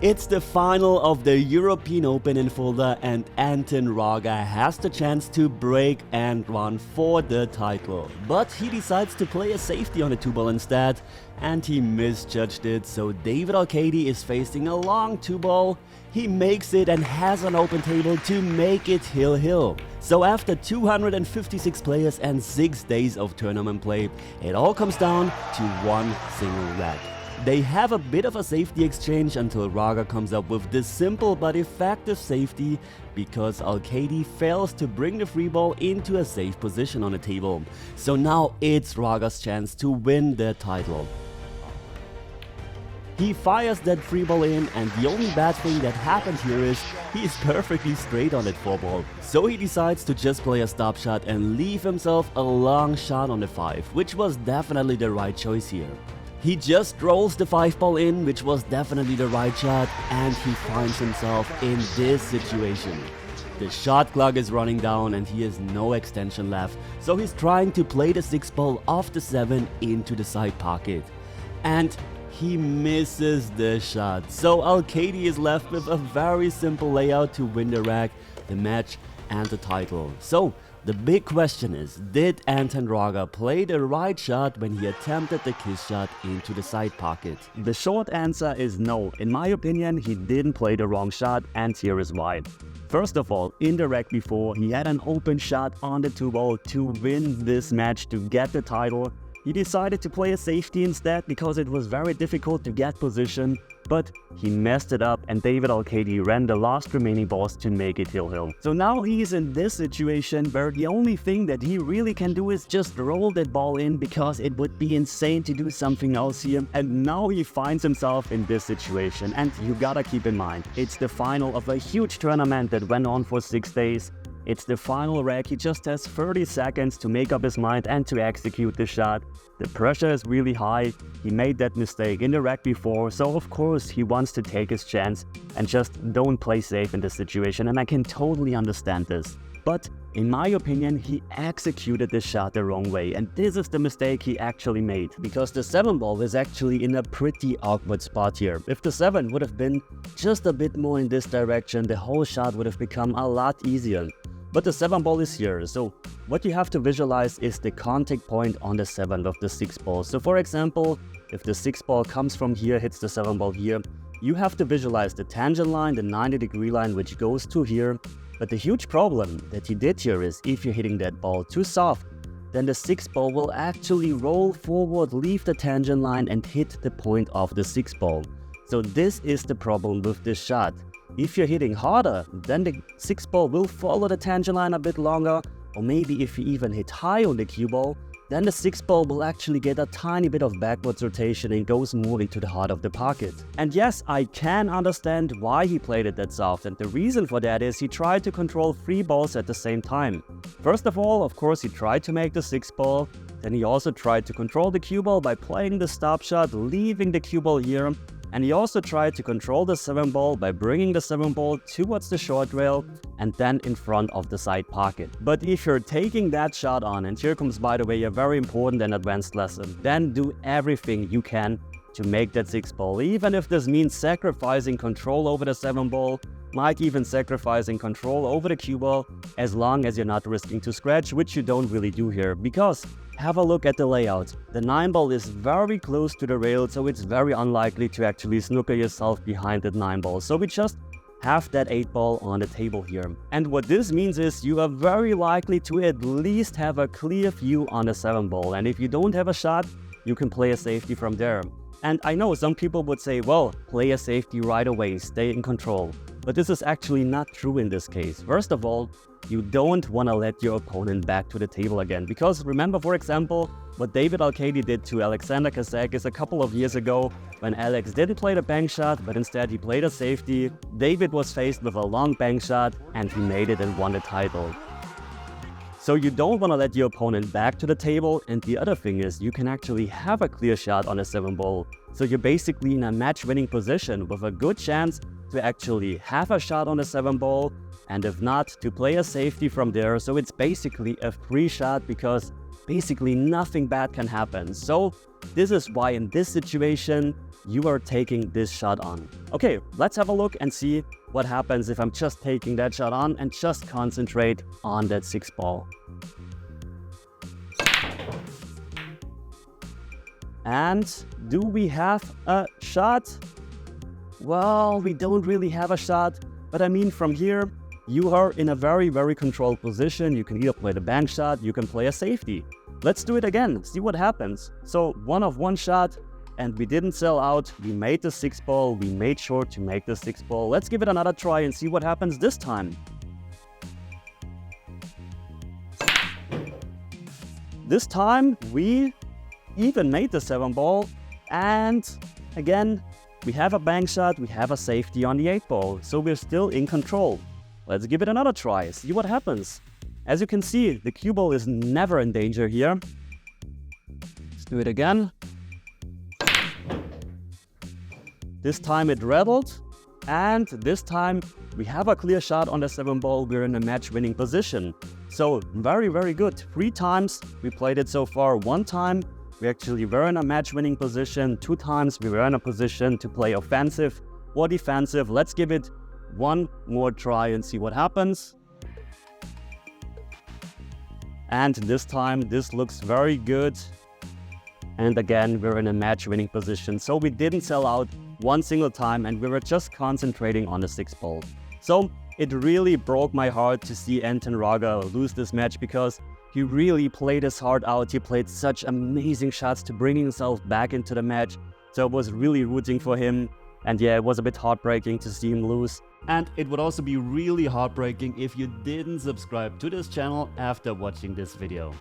It's the final of the European Open in Fulda and Anton Raga has the chance to break and run for the title. But he decides to play a safety on the 2-ball instead and he misjudged it, so David Alcady is facing a long 2-ball. He makes it and has an open table to make it hill-hill. So after 256 players and 6 days of tournament play, it all comes down to one single rack. They have a bit of a safety exchange until Raga comes up with this simple but effective safety because Alcady fails to bring the free ball into a safe position on the table. So now it's Raga's chance to win the title. He fires that free ball in, and the only bad thing that happened here is he is perfectly straight on that 4-ball. So he decides to just play a stop shot and leave himself a long shot on the 5, which was definitely the right choice here. He just rolls the 5-ball in, which was definitely the right shot, and he finds himself in this situation. The shot clock is running down and he has no extension left, so he's trying to play the 6-ball off the 7 into the side pocket. And he misses the shot, so Alcady is left with a very simple layout to win the rack, the match and the title. So the big question is, did Anton Raga play the right shot when he attempted the kiss shot into the side pocket? The short answer is no. In my opinion, he didn't play the wrong shot, and here is why. First of all, in the rack before, he had an open shot on the 2-ball to win this match, to get the title. He decided to play a safety instead because it was very difficult to get position, but he messed it up and David Alcady ran the last remaining balls to make it hill-hill. So now he's in this situation where the only thing that he really can do is just roll that ball in, because it would be insane to do something else here. And now he finds himself in this situation, and you gotta keep in mind, it's the final of a huge tournament that went on for 6 days. It's the final rack, he just has 30 seconds to make up his mind and to execute the shot. The pressure is really high, he made that mistake in the rack before, so of course he wants to take his chance and just don't play safe in this situation, and I can totally understand this. But in my opinion, he executed the shot the wrong way, and this is the mistake he actually made. Because the 7-ball is actually in a pretty awkward spot here. If the 7 would have been just a bit more in this direction, the whole shot would have become a lot easier. But the 7-ball is here, so what you have to visualize is the contact point on the 7th of the 6-ball. So for example, if the 6-ball comes from here, hits the 7-ball here, you have to visualize the tangent line, the 90-degree line, which goes to here. But the huge problem that he did here is, if you're hitting that ball too soft, then the 6-ball will actually roll forward, leave the tangent line and hit the point of the 6-ball. So this is the problem with this shot. If you're hitting harder, then the 6-ball will follow the tangent line a bit longer, or maybe if you even hit high on the cue ball, then the 6-ball will actually get a tiny bit of backwards rotation and goes more into the heart of the pocket. And yes, I can understand why he played it that soft, and the reason for that is he tried to control 3 balls at the same time. First of all, of course, he tried to make the 6-ball, then he also tried to control the cue ball by playing the stop shot, leaving the cue ball here. And he also tried to control the 7-ball by bringing the 7-ball towards the short rail and then in front of the side pocket. But if you're taking that shot on, and here comes, by the way, a very important and advanced lesson, then do everything you can to make that 6-ball, even if this means sacrificing control over the 7-ball, might even sacrificing control over the cue ball, as long as you're not risking to scratch, which you don't really do here, because have a look at the layout. The 9-ball is very close to the rail, so it's very unlikely to actually snooker yourself behind that 9-ball. So we just have that 8-ball on the table here. And what this means is you are very likely to at least have a clear view on the 7-ball. And if you don't have a shot, you can play a safety from there. And I know some people would say, well, play a safety right away, stay in control. But this is actually not true in this case. First of all, you don't want to let your opponent back to the table again. Because remember, for example, what David Alcady did to Alexander Kazakis a couple of years ago, when Alex didn't play the bank shot, but instead he played a safety. David was faced with a long bank shot, and he made it and won the title. So you don't want to let your opponent back to the table, and the other thing is you can actually have a clear shot on a 7-ball. So you're basically in a match-winning position with a good chance to actually have a shot on the 7-ball, and if not, to play a safety from there. So it's basically a free shot, because basically nothing bad can happen. So this is why in this situation, you are taking this shot on. Okay, let's have a look and see what happens if I'm just taking that shot on and just concentrate on that 6 ball. And do we have a shot? Well, we don't really have a shot, but I mean from here, you are in a very, very controlled position. You can either play the bank shot, you can play a safety. Let's do it again, see what happens. So 1 of 1 shot, and we didn't sell out. We made the 6 ball, we made sure to make the 6 ball. Let's give it another try and see what happens this time. This time we even made the 7 ball, and again, we have a bank shot, we have a safety on the 8 ball, so we're still in control. Let's give it another try, see what happens. As you can see, the cue ball is never in danger here. Let's do it again. This time it rattled, and this time we have a clear shot on the 7 ball. We're in a match-winning position. So very, very good. 3 times we played it so far. 1 time we actually were in a match-winning position. 2 times we were in a position to play offensive or defensive. Let's give it one more try and see what happens. And this time this looks very good. And again, we're in a match-winning position. So we didn't sell out one single time, and we were just concentrating on the 6 ball. So it really broke my heart to see Anton Raga lose this match, because he really played his heart out. He played such amazing shots to bring himself back into the match. So I was really rooting for him. And yeah, it was a bit heartbreaking to see him lose. And it would also be really heartbreaking if you didn't subscribe to this channel after watching this video.